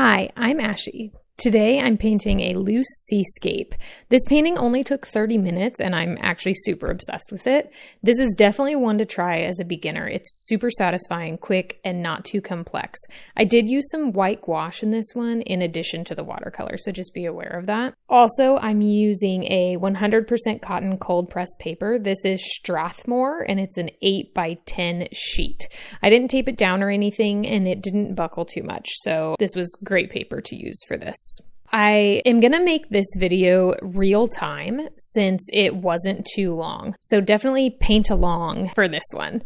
Hi, I'm Ashley. Today I'm painting a loose seascape. This painting only took 30 minutes and I'm actually super obsessed with it. This is definitely one to try as a beginner. It's super satisfying, quick, and not too complex. I did use some white gouache in this one in addition to the watercolor, so just be aware of that. Also, I'm using a 100% cotton cold press paper. This is Strathmore and it's an 8x10 sheet. I didn't tape it down or anything and it didn't buckle too much, so this was great paper to use for this. I am going to make this video real time since it wasn't too long, so definitely paint along for this one.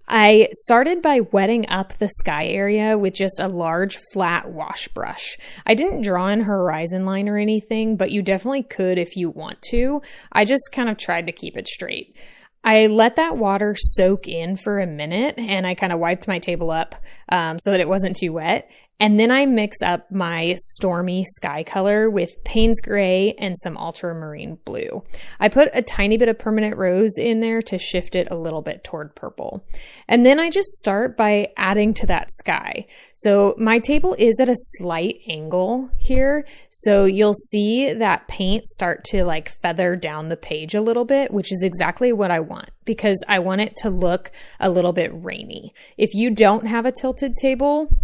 I started by wetting up the sky area with just a large flat wash brush. I didn't draw in horizon line or anything, but you definitely could if you want to. I just kind of tried to keep it straight. I let that water soak in for a minute and I kind of wiped my table up so that it wasn't too wet. And then I mix up my Stormy sky color with Payne's Gray and some ultramarine blue. I put a tiny bit of permanent rose in there to shift it a little bit toward purple. And then I just start by adding to that sky. So my table is at a slight angle here. So you'll see that paint start to like feather down the page a little bit, which is exactly what I want because I want it to look a little bit rainy. If you don't have a tilted table,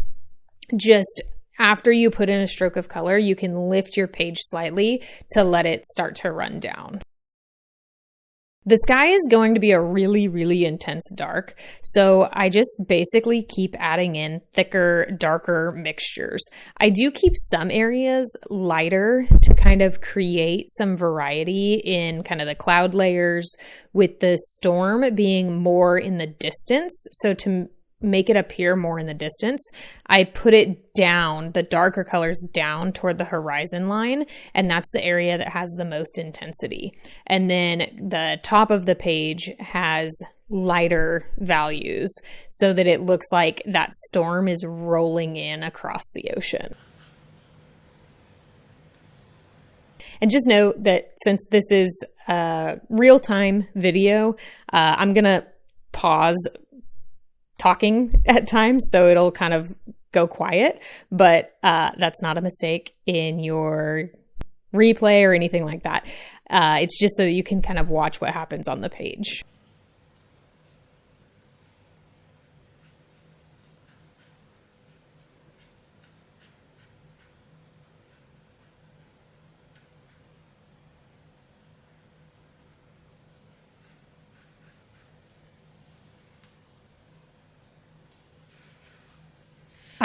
just after you put in a stroke of color, you can lift your page slightly to let it start to run down. The sky is going to be a really, really intense dark, so I just basically keep adding in thicker, darker mixtures. I do keep some areas lighter to kind of create some variety in kind of the cloud layers, with the storm being more in the distance. So to make it appear more in the distance, I put it down, the darker colors down toward the horizon line, and that's the area that has the most intensity. And then the top of the page has lighter values so that it looks like that storm is rolling in across the ocean. And just note that since this is a real-time video, I'm going to pause talking at times, so it'll kind of go quiet, but that's not a mistake in your replay or anything like that. It's just so you can kind of watch what happens on the page.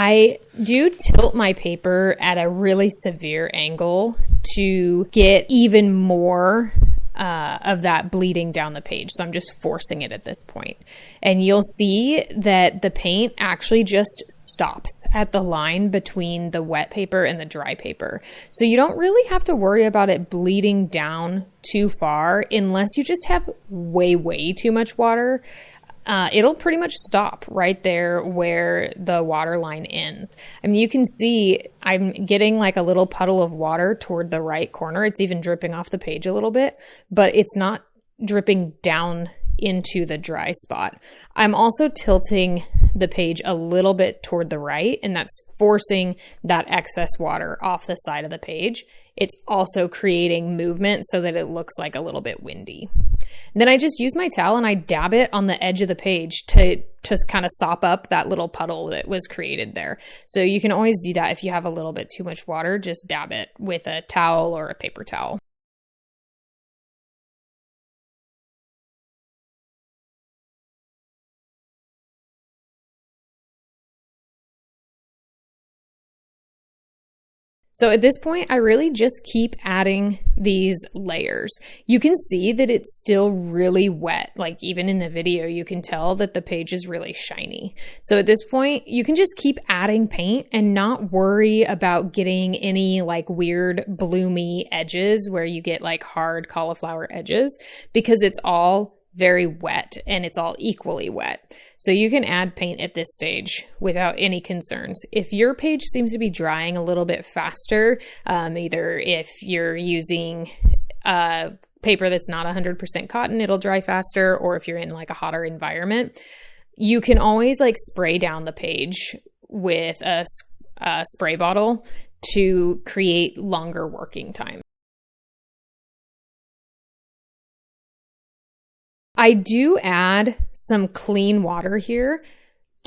I do tilt my paper at a really severe angle to get even more of that bleeding down the page. So I'm just forcing it at this point. And you'll see that the paint actually just stops at the line between the wet paper and the dry paper. So you don't really have to worry about it bleeding down too far unless you just have way too much water. It'll pretty much stop right there where the water line ends. I mean, you can see I'm getting like a little puddle of water toward the right corner. It's even dripping off the page a little bit, but it's not dripping down into the dry spot. I'm also tilting the page a little bit toward the right, and that's forcing that excess water off the side of the page. It's also creating movement so that it looks like a little bit windy. And then I just use my towel and I dab it on the edge of the page to kind of sop up that little puddle that was created there. So you can always do that if you have a little bit too much water, just dab it with a towel or a paper towel. So at this point, I really just keep adding these layers. You can see that it's still really wet. Like even in the video, you can tell that the page is really shiny. So at this point, you can just keep adding paint and not worry about getting any like weird bloomy edges where you get like hard cauliflower edges, because it's all very wet and it's all equally wet. So you can add paint at this stage without any concerns. If your page seems to be drying a little bit faster, either if you're using paper that's not 100% cotton, it'll dry faster, or if you're in like a hotter environment, you can always like spray down the page with a spray bottle to create longer working time. I do add some clean water here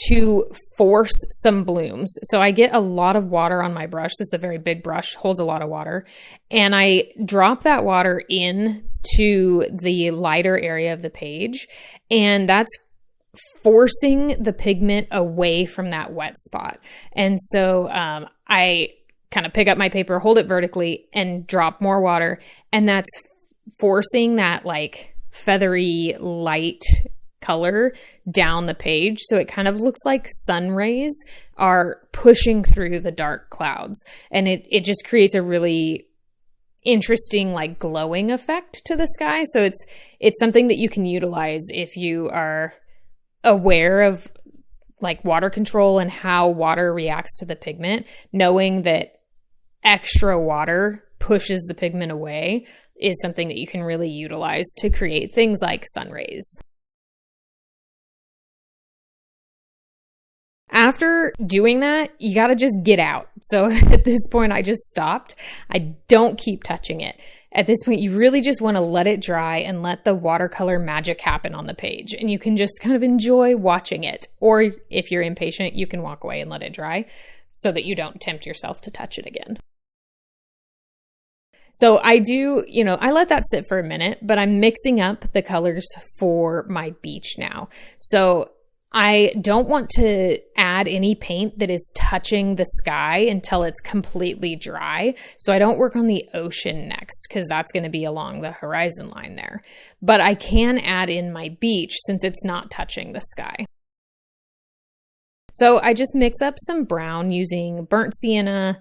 to force some blooms. So I get a lot of water on my brush. This is a very big brush, holds a lot of water. And I drop that water in to the lighter area of the page. And that's forcing the pigment away from that wet spot. And so I kind of pick up my paper, hold it vertically, and drop more water. And that's forcing that like feathery light color down the page. So it kind of looks like sun rays are pushing through the dark clouds. And it just creates a really interesting like glowing effect to the sky. So it's something that you can utilize if you are aware of like water control and how water reacts to the pigment. Knowing that extra water pushes the pigment away is something that you can really utilize to create things like sun rays. After doing that, you got to just get out. So at this point, I just stopped. I don't keep touching it. At this point, you really just want to let it dry and let the watercolor magic happen on the page. And you can just kind of enjoy watching it. Or if you're impatient, you can walk away and let it dry so that you don't tempt yourself to touch it again. So I do, I let that sit for a minute, but I'm mixing up the colors for my beach now. So I don't want to add any paint that is touching the sky until it's completely dry. So I don't work on the ocean next because that's going to be along the horizon line there. But I can add in my beach since it's not touching the sky. So I just mix up some brown using burnt sienna,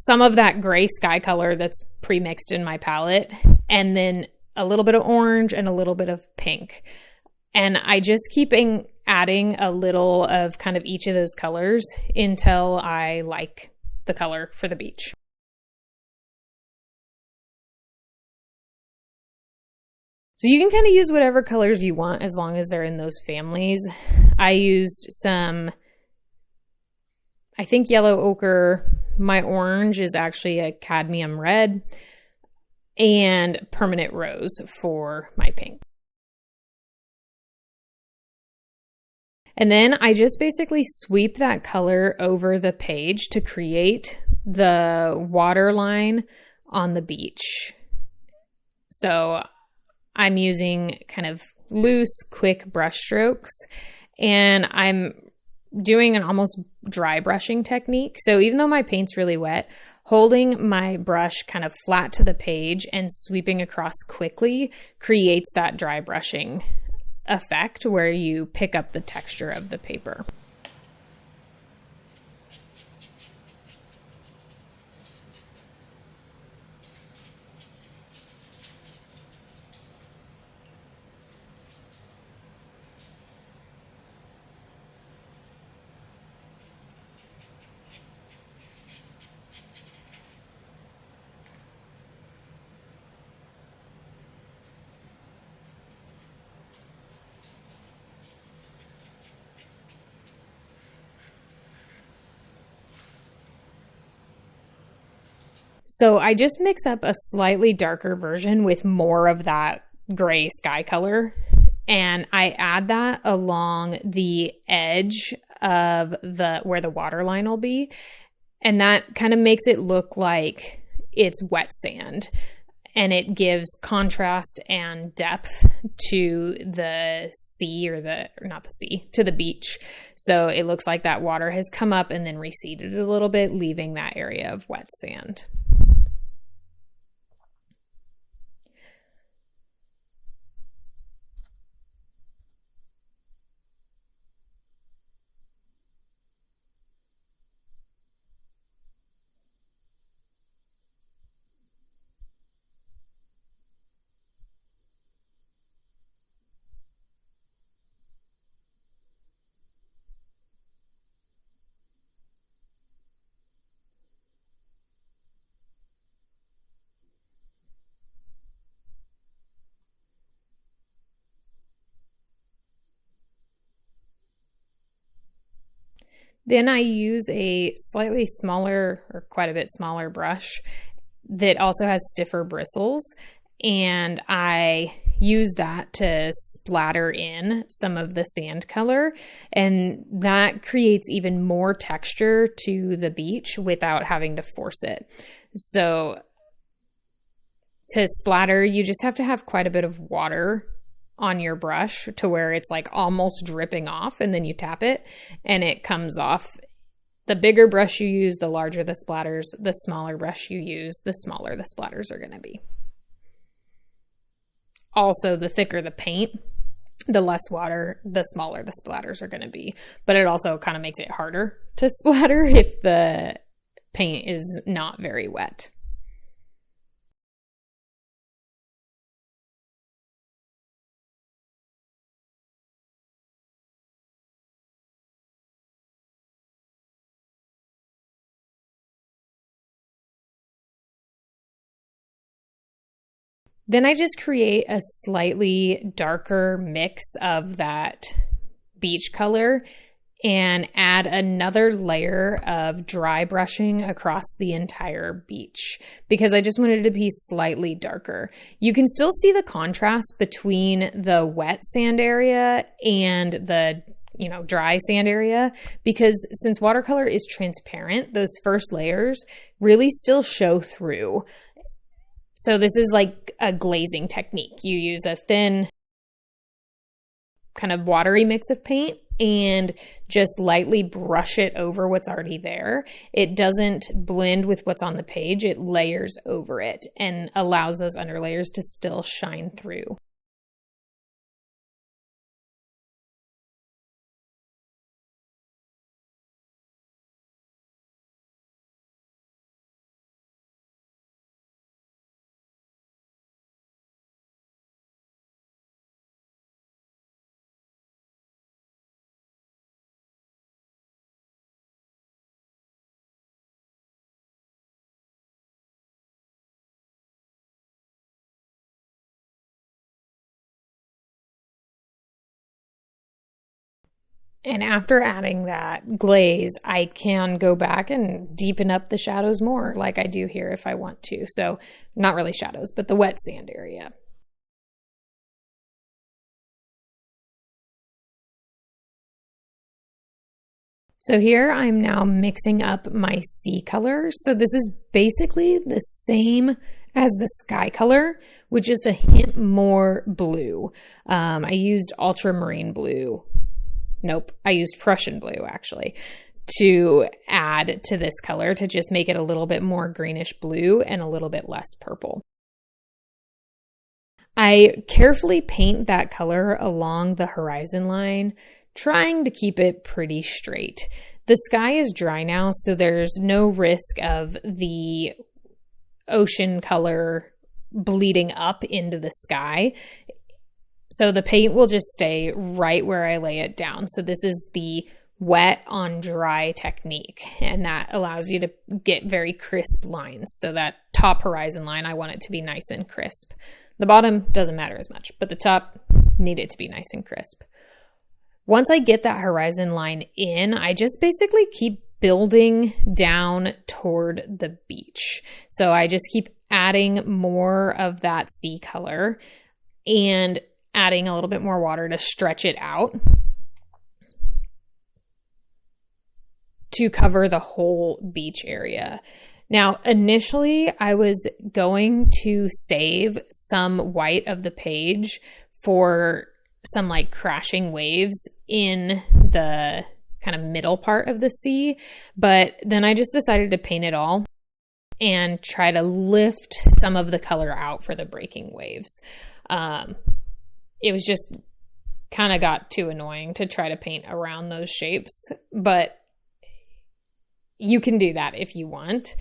some of that gray sky color that's pre-mixed in my palette, and then a little bit of orange and a little bit of pink. And I just keep adding a little of kind of each of those colors until I like the color for the beach. So you can kind of use whatever colors you want as long as they're in those families. I used some, I think, yellow ochre. My orange is actually a cadmium red, and permanent rose for my pink. And then I just basically sweep that color over the page to create the water line on the beach. So I'm using kind of loose, quick brush strokes, and I'm doing an almost dry brushing technique. So even though my paint's really wet, holding my brush kind of flat to the page and sweeping across quickly creates that dry brushing effect where you pick up the texture of the paper. So I just mix up a slightly darker version with more of that gray sky color, and I add that along the edge of where the water line will be, and that kind of makes it look like it's wet sand, and it gives contrast and depth to the sea to the beach. So it looks like that water has come up and then receded a little bit, leaving that area of wet sand. Then I use a slightly smaller, or quite a bit smaller brush that also has stiffer bristles, and I use that to splatter in some of the sand color, and that creates even more texture to the beach without having to force it. So to splatter, you just have to have quite a bit of water on your brush to where it's like almost dripping off, and then you tap it and it comes off. The bigger brush you use, the larger the splatters. The smaller brush you use, the smaller the splatters are going to be. Also, the thicker the paint, the less water, the smaller the splatters are going to be. But it also kind of makes it harder to splatter if the paint is not very wet. Then I just create a slightly darker mix of that beach color and add another layer of dry brushing across the entire beach because I just wanted it to be slightly darker. You can still see the contrast between the wet sand area and the dry sand area, because since watercolor is transparent, those first layers really still show through. So this is like a glazing technique. You use a thin kind of watery mix of paint and just lightly brush it over what's already there. It doesn't blend with what's on the page. It layers over it and allows those underlayers to still shine through. And after adding that glaze, I can go back and deepen up the shadows more like I do here if I want to. So not really shadows, but the wet sand area. So here I'm now mixing up my sea color. So this is basically the same as the sky color with just a hint more blue. I used ultramarine blue. Nope, I used Prussian blue actually to add to this color to just make it a little bit more greenish blue and a little bit less purple. I carefully paint that color along the horizon line, trying to keep it pretty straight. The sky is dry now, so there's no risk of the ocean color bleeding up into the sky. So the paint will just stay right where I lay it down. So this is the wet on dry technique, and that allows you to get very crisp lines. So that top horizon line, I want it to be nice and crisp. The bottom doesn't matter as much, but the top, need it to be nice and crisp. Once I get that horizon line in, I just basically keep building down toward the beach. So I just keep adding more of that sea color and adding a little bit more water to stretch it out to cover the whole beach area. Now, initially, I was going to save some white of the page for some like crashing waves in the kind of middle part of the sea, but then I just decided to paint it all and try to lift some of the color out for the breaking waves. It was just kind of got too annoying to try to paint around those shapes, but you can do that if you want.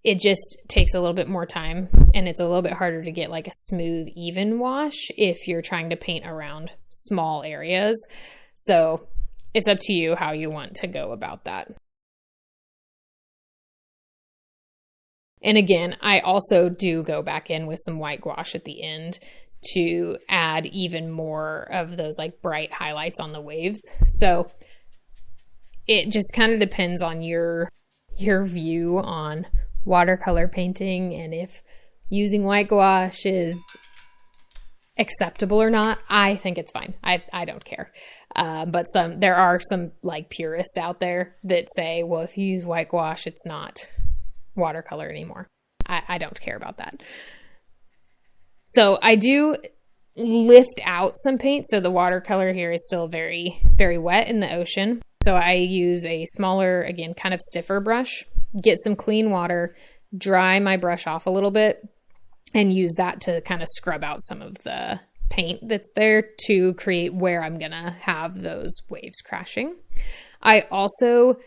It just takes a little bit more time, and it's a little bit harder to get like a smooth, even wash if you're trying to paint around small areas. So it's up to you how you want to go about that. And again, I also do go back in with some white gouache at the end to add even more of those like bright highlights on the waves. So it just kind of depends on your view on watercolor painting and if using white gouache is acceptable or not. I think it's fine. I don't care. But there are some like purists out there that say, well, if you use white gouache, it's not watercolor anymore. I don't care about that. So I do lift out some paint. So the watercolor here is still very, very wet in the ocean. So I use a smaller, again, kind of stiffer brush, get some clean water, dry my brush off a little bit, and use that to kind of scrub out some of the paint that's there to create where I'm going to have those waves crashing. I also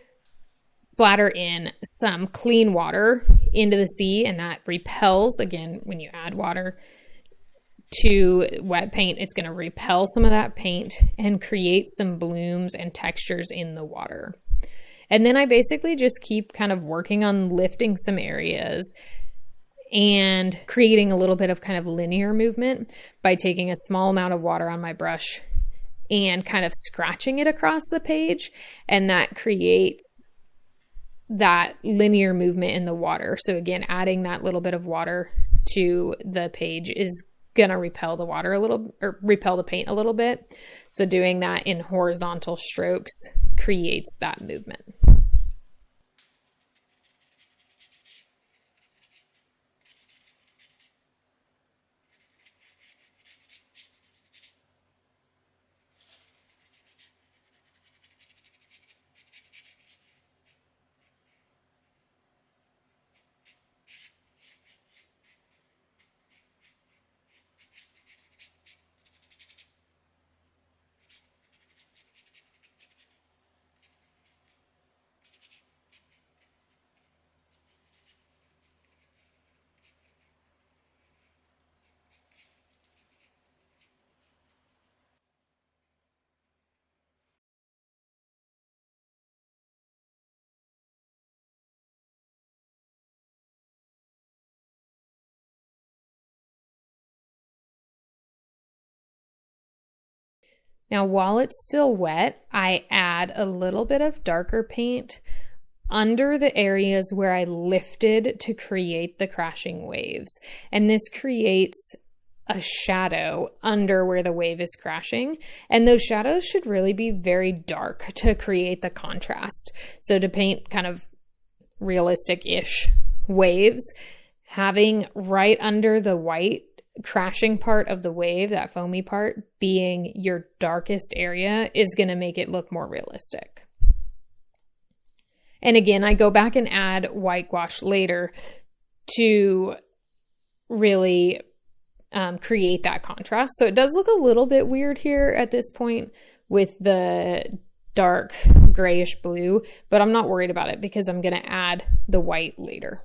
splatter in some clean water into the sea, and that repels, again, when you add water to wet paint, it's going to repel some of that paint and create some blooms and textures in the water. And then I basically just keep kind of working on lifting some areas and creating a little bit of kind of linear movement by taking a small amount of water on my brush and kind of scratching it across the page. And that creates that linear movement in the water. So again, adding that little bit of water to the page is gonna repel the water a little, or repel the paint a little bit. So doing that in horizontal strokes creates that movement. Now, while it's still wet, I add a little bit of darker paint under the areas where I lifted to create the crashing waves. And this creates a shadow under where the wave is crashing. And those shadows should really be very dark to create the contrast. So to paint kind of realistic-ish waves, having right under the white crashing part of the wave, that foamy part, being your darkest area is going to make it look more realistic. And again, I go back and add white gouache later to really create that contrast. So it does look a little bit weird here at this point with the dark grayish blue, but I'm not worried about it because I'm going to add the white later.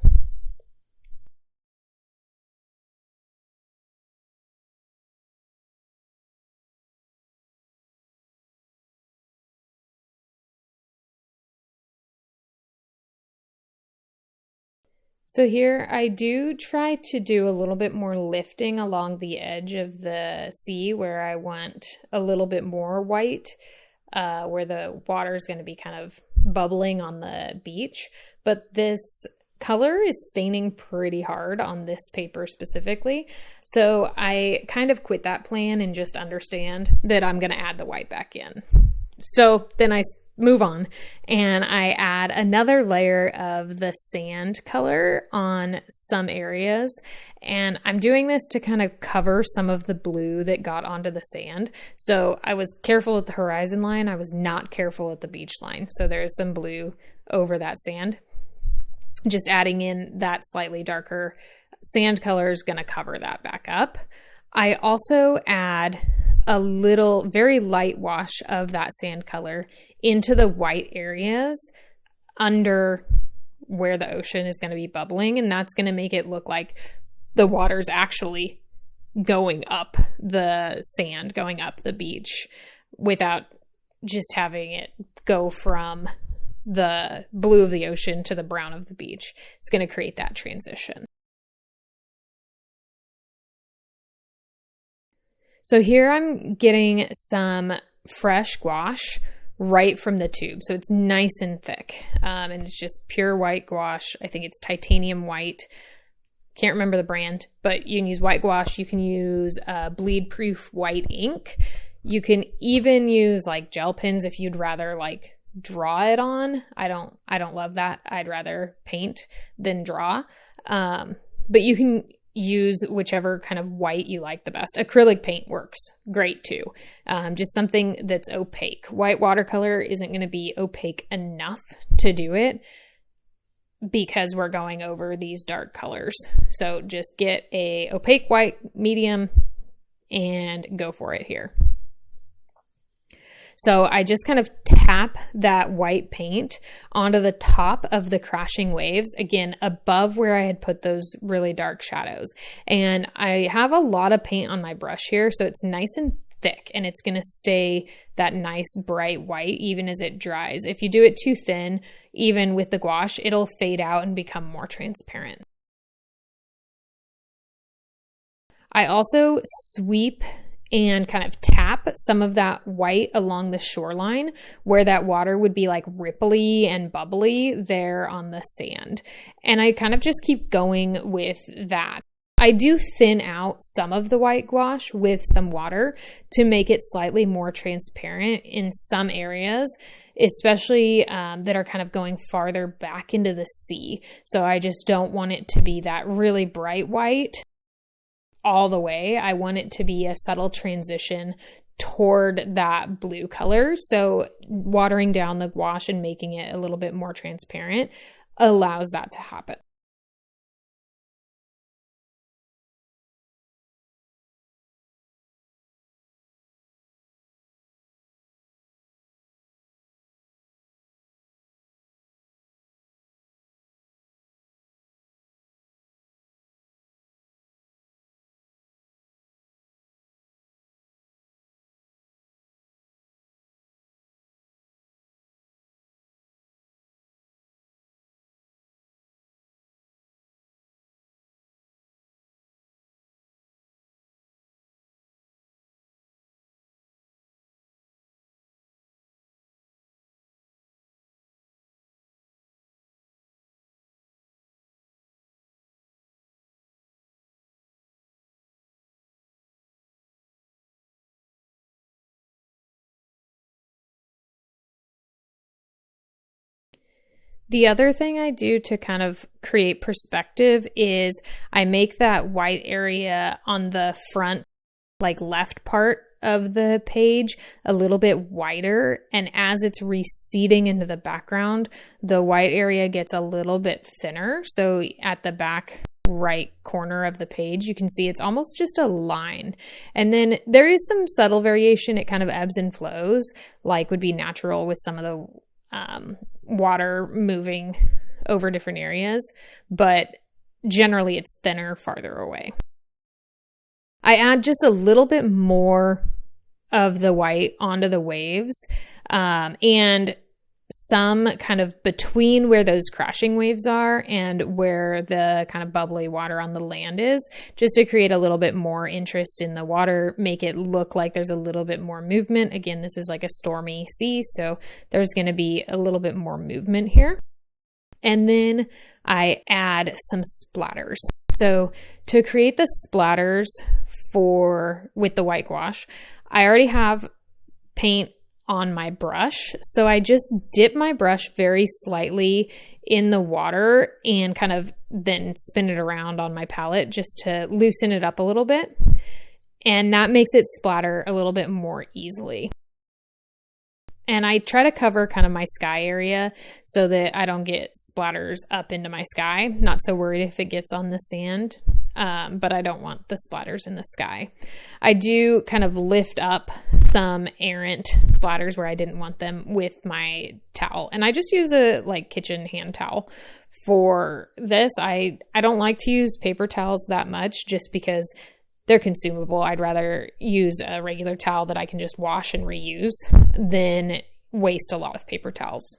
So here I do try to do a little bit more lifting along the edge of the sea where I want a little bit more white, where the water is going to be kind of bubbling on the beach. But this color is staining pretty hard on this paper specifically. So I kind of quit that plan and just understand that I'm going to add the white back in. So then I move on and I add another layer of the sand color on some areas, and I'm doing this to kind of cover some of the blue that got onto the sand. So I was careful at the horizon line, I was not careful at the beach line, so there's some blue over that sand. Just adding in that slightly darker sand color is going to cover that back up. I also add a little very light wash of that sand color into the white areas under where the ocean is going to be bubbling, and that's going to make it look like the water's actually going up the sand, going up the beach, without just having it go from the blue of the ocean to the brown of the beach. It's going to create that transition. So here I'm getting some fresh gouache right from the tube. So it's nice and thick. And it's just pure white gouache. I think it's titanium white. Can't remember the brand, but you can use white gouache. You can use bleed-proof white ink. You can even use like gel pens if you'd rather like draw it on. I don't love that. I'd rather paint than draw. But you can use whichever kind of white you like the best. Acrylic paint works great too. Just something that's opaque. White watercolor isn't going to be opaque enough to do it because we're going over these dark colors. So just get a opaque white medium and go for it here. So I just kind of tap that white paint onto the top of the crashing waves, again, above where I had put those really dark shadows. And I have a lot of paint on my brush here, so it's nice and thick, and it's going to stay that nice bright white even as it dries. If you do it too thin, even with the gouache, it'll fade out and become more transparent. I also sweep and kind of tap some of that white along the shoreline where that water would be like ripply and bubbly there on the sand. And I kind of just keep going with that. I do thin out some of the white gouache with some water to make it slightly more transparent in some areas, especially that are kind of going farther back into the sea. So I just don't want it to be that really bright white all the way. I want it to be a subtle transition toward that blue color. So watering down the gouache and making it a little bit more transparent allows that to happen. The other thing I do to kind of create perspective is I make that white area on the front, like left part of the page a little bit wider. And as it's receding into the background, the white area gets a little bit thinner. So at the back right corner of the page, you can see it's almost just a line. And then there is some subtle variation. It kind of ebbs and flows, like would be natural with some of the water moving over different areas, but generally it's thinner farther away. I add just a little bit more of the white onto the waves, and some kind of between where those crashing waves are and where the kind of bubbly water on the land is, just to create a little bit more interest in the water, make it look like there's a little bit more movement. Again, this is like a stormy sea, so there's going to be a little bit more movement here. And then I add some splatters. So to create the splatters with the white gouache, I already have paint on my brush. So I just dip my brush very slightly in the water and kind of then spin it around on my palette just to loosen it up a little bit. And that makes it splatter a little bit more easily. And I try to cover kind of my sky area so that I don't get splatters up into my sky. Not so worried if it gets on the sand, but I don't want the splatters in the sky. I do kind of lift up some errant splatters where I didn't want them with my towel. And I just use a kitchen hand towel for this. I don't like to use paper towels that much just because they're consumable. I'd rather use a regular towel that I can just wash and reuse than waste a lot of paper towels.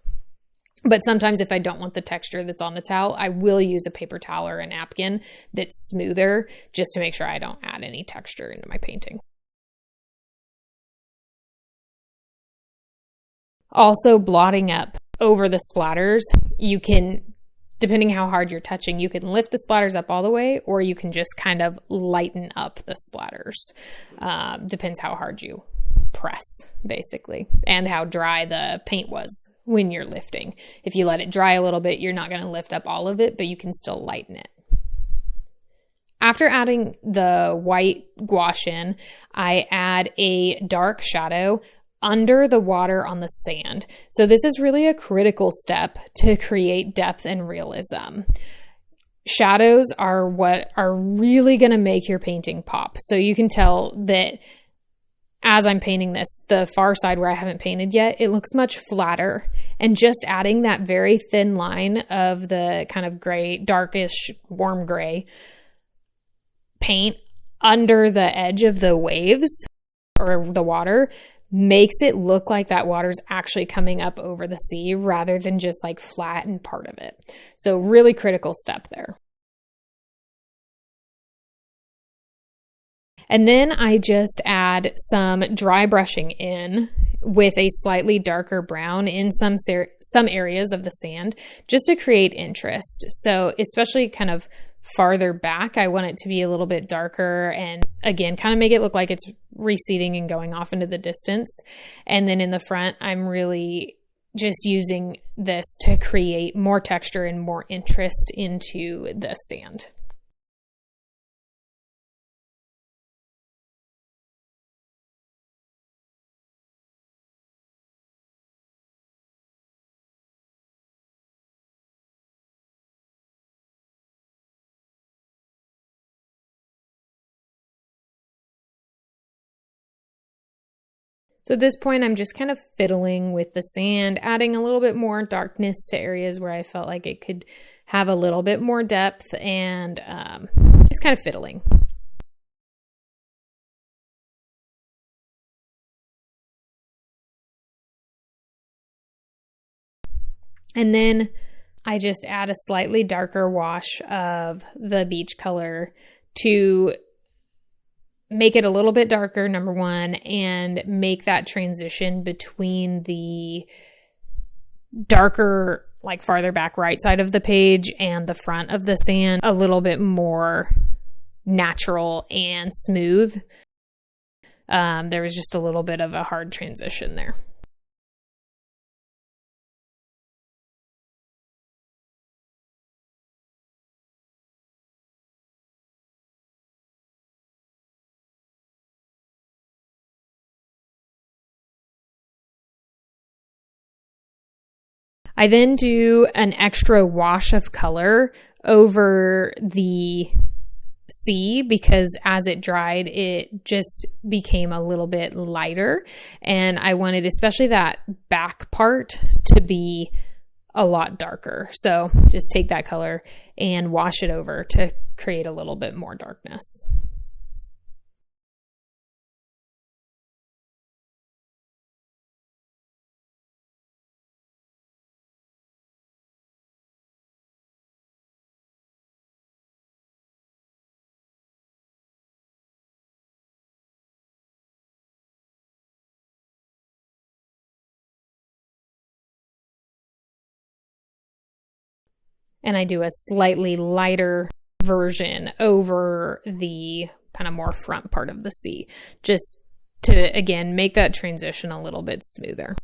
But sometimes if I don't want the texture that's on the towel, I will use a paper towel or a napkin that's smoother just to make sure I don't add any texture into my painting. Also, blotting up over the splatters, you can, depending how hard you're touching, you can lift the splatters up all the way, or you can just kind of lighten up the splatters. Depends how hard you press, basically, and how dry the paint was when you're lifting. If you let it dry a little bit, you're not going to lift up all of it, but you can still lighten it. After adding the white gouache in, I add a dark shadow under the water on the sand. So this is really a critical step to create depth and realism. Shadows are what are really going to make your painting pop. So you can tell that as I'm painting this, the far side where I haven't painted yet, it looks much flatter. And just adding that very thin line of the kind of gray, darkish, warm gray paint under the edge of the waves or the water makes it look like that water's actually coming up over the sea rather than just like flat and part of it. So really critical step there. And then I just add some dry brushing in with a slightly darker brown in some areas of the sand just to create interest. So especially kind of farther back, I want it to be a little bit darker and again, kind of make it look like it's receding and going off into the distance. And then in the front, I'm really just using this to create more texture and more interest into the sand. So at this point, I'm just kind of fiddling with the sand, adding a little bit more darkness to areas where I felt like it could have a little bit more depth and just kind of fiddling. And then I just add a slightly darker wash of the beach color to make it a little bit darker, number one, and make that transition between the darker, like farther back right side of the page and the front of the sand a little bit more natural and smooth. There was just a little bit of a hard transition there. I then do an extra wash of color over the sea because as it dried, it just became a little bit lighter. And I wanted especially that back part to be a lot darker. So just take that color and wash it over to create a little bit more darkness. And I do a slightly lighter version over the kind of more front part of the sea, just to, again, make that transition a little bit smoother.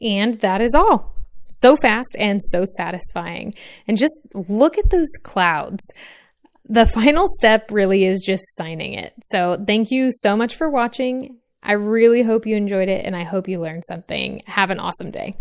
And that is all. So fast and so satisfying. And just look at those clouds. The final step really is just signing it. So thank you so much for watching. I really hope you enjoyed it and I hope you learned something. Have an awesome day.